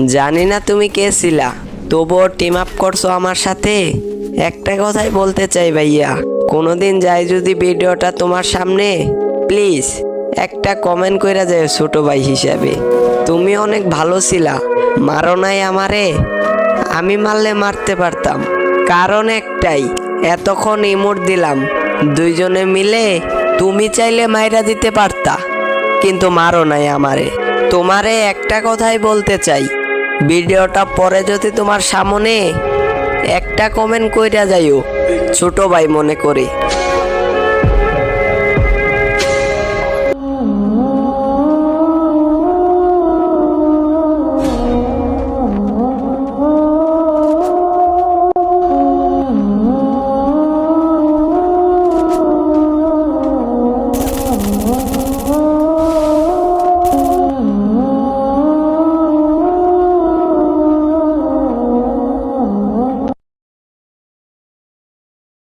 জানি না তুমি কে ছিলা, তবুও টিম আপ করছো আমার সাথে। একটা কথাই বলতে চাই ভাইয়া, কোনোদিন যাই যদি ভিডিওটা তোমার সামনে, প্লিজ একটা কমেন্ট কইরা যায় ছোট ভাই হিসাবে। তুমি অনেক ভালো ছিলা, মারো নাই আমারে। আমি মারলে মারতে পারতাম, কারণ একটাই, এতক্ষণ ইমোট দিলাম দুইজনে মিলে, তুমি চাইলে মাইরা দিতে পারতা, কিন্তু মারো নাই আমারে। তোমারে একটা কথাই বলতে চাই, ভিডিওটা পরে যদি তোমার সামনে একটা কমেন্ট কইরা যাইও ছোট ভাই মনে করে।